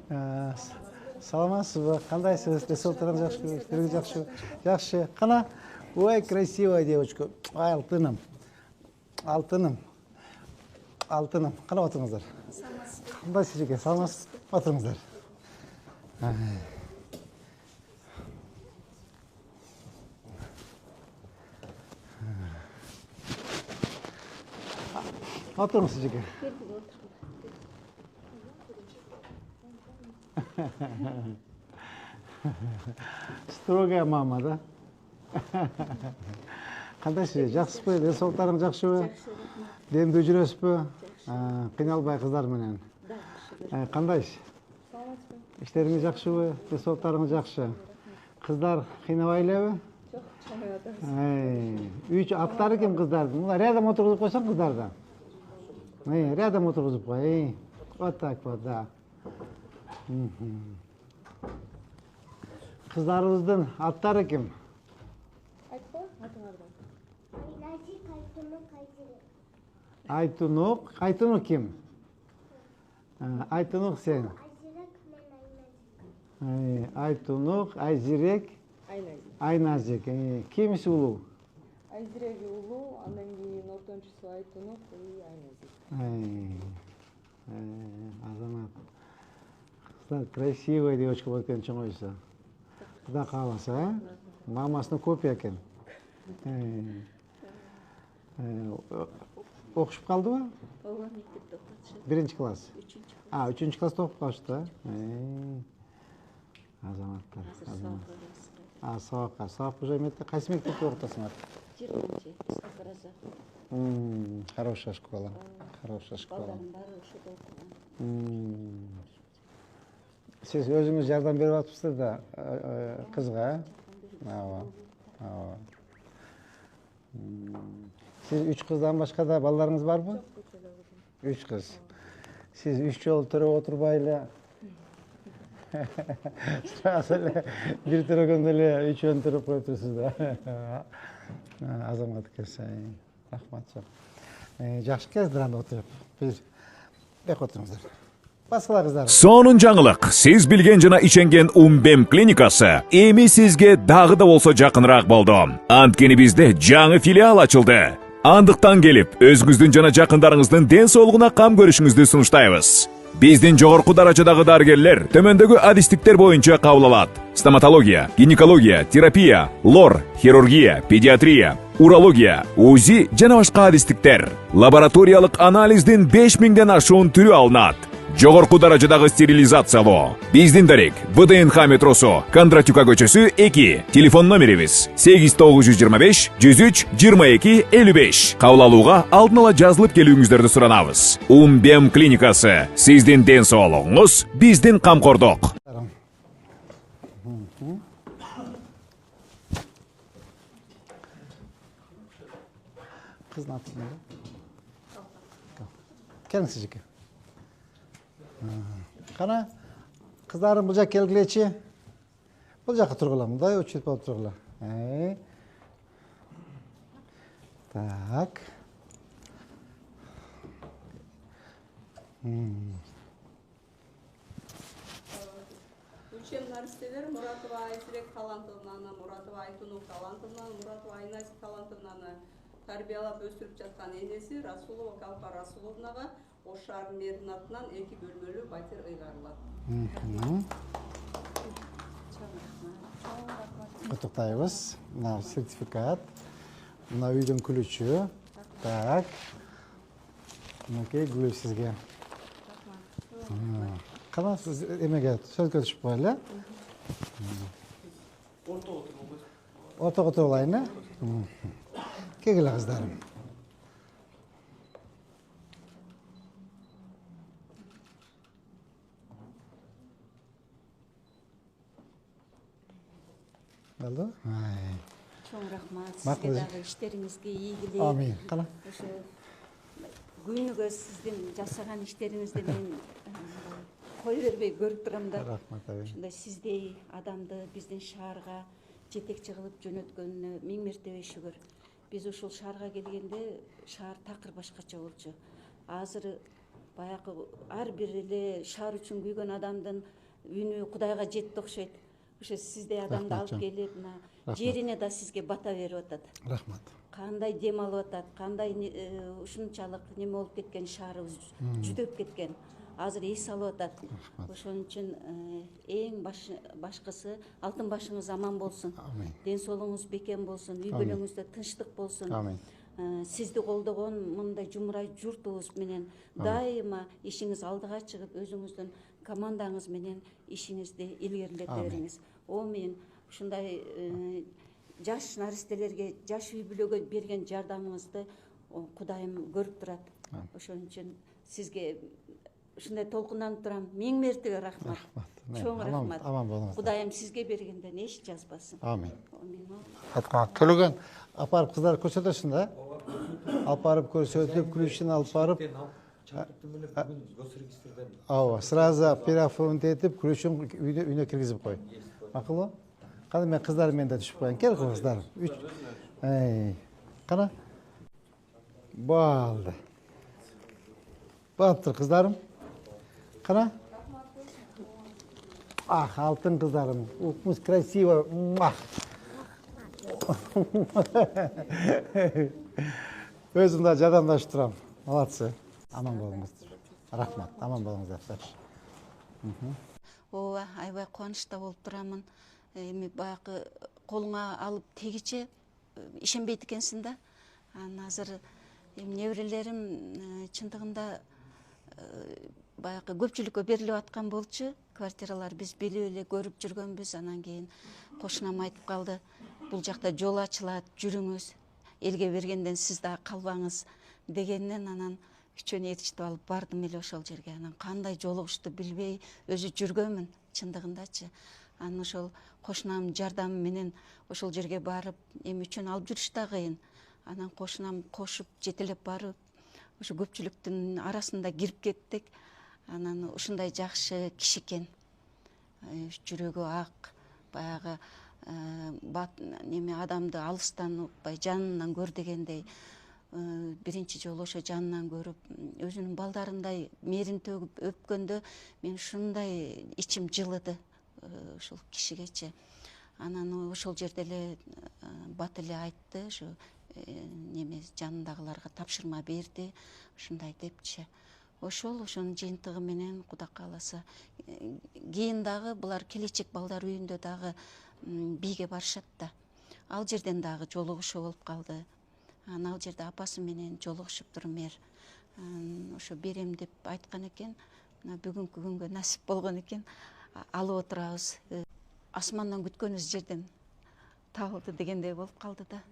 Саламатсызбы? Кандайсыз? Ресурстарыңыз жакшыбы? Иштериңиз жакшыбы? Жакшы. Кана? Ой, красивая девочка. Ай, алтыным. Алтыным. Алтыным. Кана отурыңыздар? Кандайсыз экен? Саламатсыз? Отурыңыздар. Отурыңыз экен. Строгая мама, да? Кандайсыз? Жакшысызбы? Денсаулыктарыңыз жакшыбы? Демдүү жүрөсүзбү? Кыйналбай кыздар менен. Кандайсыз? Иштериңиз жакшыбы? Денсаулыктарыңыз жакшы. Кыздар кыйнабай элеби? Жок, чамай атабыз. Үч аттары ким кыздардын? Мына рядом отургузуп койсоң кыздарды. Рядом отургузуп кой. Вот так вот, да. Кыздарыбыздын аттары ким? Айтпа, атыңардан. Айтунук. Айтунук ким? Айтунук сен. Айтунук, Айзирек, Айназик. Кимиси улуу? Айзиреги улуу, андан кийин ортончусу Айтунук и Айназик. Азамат. Кыздар красивая девочка болуп кеткен чоңойсо. Куда кааласа, а? Мамасына копия экен. Окушуп калдыбы? Ооба, мектепте окутат. Биринчи класс. 3-чү класс. 3-чү класста окуп калышты, Азаматтар. Сабакка. Сабак уже эметте. Кайсы мектепте окутасыңар? 20-чи, Сакараза. Хорошая школа. Хорошая школа. Балдарым баары ошодо окуган. Сиз өзүңүз жардам берип атыпсыздар да кызга, Ооба. Сиз 3 кыздан башка да балдарыңыз барбы? 3 кыз. Сиз 3 жолу төрөп отурбай эле сразу эле бир төрөгөндө эле 3-өн төрөп коюп турсуз да. Азамат келсе, рахмат жок. Жакшы кездер анда отуруп. Бир бек отуруңуздар. Баскалар кыздар. Сонун жаңылык. Сиз билген жана иченген Умбем клиникасы эми сизге дагы да болсо жакыныраак болду. Анткени бизде жаңы филиал ачылды. Андыктан келип, өзүңүздүн жана жакындарыңыздын ден соолугуна кам көрүшүңүздү сунуштайбыз. Биздин жогорку даражадагы дарыгерлер төмөндөгү адистиктер боюнча кабыл алат. Стоматология, гинекология, терапия, лор, хирургия, педиатрия, урология, УЗИ жана башка адистиктер. Лабораториялык анализдин 5000ден ашуун түрү алынат. Жогорку даражадагы стерилизациялоо. Биздин дарек ВДНХ метросу, Кондратюка көчөсү 2. Телефон номерибиз 8925 103 22 55. Кабыл алууга алдын ала жазылып келүүңүздөрдү суранабыз. Умбем клиникасы. Сиздин ден соолугуңуз, биздин камкордук. Кыздын аты эмне? Келиңиз жеке. Кана, кыздарым бул жака келгилечи. Бул жака тургула, мындай очередь болуп тургула. Так. Учем наристелер Муратова Айзирек Талантовнаны, Муратова Айтунук Талантовнаны, Муратова Айназик Талантовнаны тарбиялап өстүрүп жаткан энеси Расулова Калпа Расуловнага Ошар мэрдин атынан 2 бөлмөлүү батир ыйгарылат. Куттуктайбыз. Мына сертификат. Мына үйдүн күлүчү. Так. Мынакей гүл сизге. Кана сиз эмеге сөзгө түшүп коелу, Ортого турулайын, Кегиле кыздарым. Болду? Чоң рахмат. Сизге дагы иштериңизге ийгилик. Амин. Кана? Ошо күнүгө сиздин жасаган иштериңизди мен кой бербей көрүп турам да. Рахмат. Ушундай сиздей адамды биздин шаарга жетекчи кылып жөнөткөнүнө 1000 мертебе шүгүр. Биз ушул шаарга келгенде шаар такыр башкача болчу. Азыр баягы ар бир эле шаар үчүн күйгөн адамдын үнү Кудайга жетти окшойт. Ошо сиздей адамды Рахмат, алып келип, мына Рахмат. жерине да сизге бата берип атат. Рахмат. Кандай дем алып атат, кандай ушунчалык неме болуп кеткен, шаарыбыз жүдөп кеткен. Азыр эс алып атат. Ошон үчүн эң башкысы алтын башыңыз аман болсун. Амин. Ден соолугуңуз бекем болсун, үй бүлөңүздө тынчтык болсун. Амин. Сизди колдогон мындай жумурай журтубуз менен дайыма ишиңиз алдыга чыгып, өзүңүздүн командаңыз менен ишиңизди илгерилете бериңиз. О менен ушундай жаш наристелерге, жаш үй бүлөгө берген жардамыңызды Кудайым көрүп турат. Ошон үчүн сизге ушундай толкунданып турам. Миң мертебе рахмат. Чоң рахмат. Аман болуңуз. Кудайым сизге бергенден эч жазбасын. Амин. Амин. Төлөгөн апарып кыздар көрсөтөсүң да? Алып барып көрсөтүп, ключин алып барып, ооба, сразу переоформить этип, ключин үйүнө киргизип кой. Макулбу? Кана мен кыздар менен да түшүп коеюн. Кел кыздар. Кана. Болду. Болуптур кыздарым. Кана. Ах, алтын кыздарым. Укмуз красиво. Өзүм да жардамдашып турам. Молодцы. Аман болуңуздар. Рахмат. Аман болуңуздар. Ооба, аябай кубанычта болуп турамын. Эми баягы колуңа алып тегиче ишенбейт экенсиң да. Анан азыр неберелерим чындыгында баягы көпчүлүккө берилип аткан болчу. Квартиралар биз билип эле көрүп жүргөнбүз. Анан кийин кошунам айтып калды. Бул жакта жол ачылат, жүрүңүз. Элге бергенден сиз да калбаңыз дегенден анан үчөөнү ээрчитип алып бардым эле ошол жерге. Анан кандай жолугушту билбей өзү жүргөнмүн чындыгындачы. Анан ошол кошунам жардамы менен ошол жерге барып, эми үчөөнү алып жүрүш да кыйын. Анан кошунам кошуп жетелеп барып, ошо көпчүлүктүн арасында кирип кеттик. Анан ушундай жакшы киши экен. Жүрөгү ак, баягы неме адамды алыстан укпай жанынан көр дегендей биринчи жолу ошо жанынан көрүп, өзүнүн балдарындай мээрин төгүп өпкөндө мен ушундай ичим жылыды ушул кишигечи. Анан ошол жерде эле бат эле айтты, ошо неме жанындагыларга тапшырма берди, ушундай депчи. Ошонун жыйынтыгы менен Кудай кааласа кийин дагы булар келечек балдар үйүндө дагы бийге барышат да. Ал жерден дагы жолугушуу болуп калды. Анан ал жерде апасы менен жолугушуптур мэр. Ошо берем деп айткан экен. Мына бүгүнкү күнгө насип болгон экен. Алып отурабыз. Асмандан күткөнүбүз жерден табылды дегендей болуп калды да.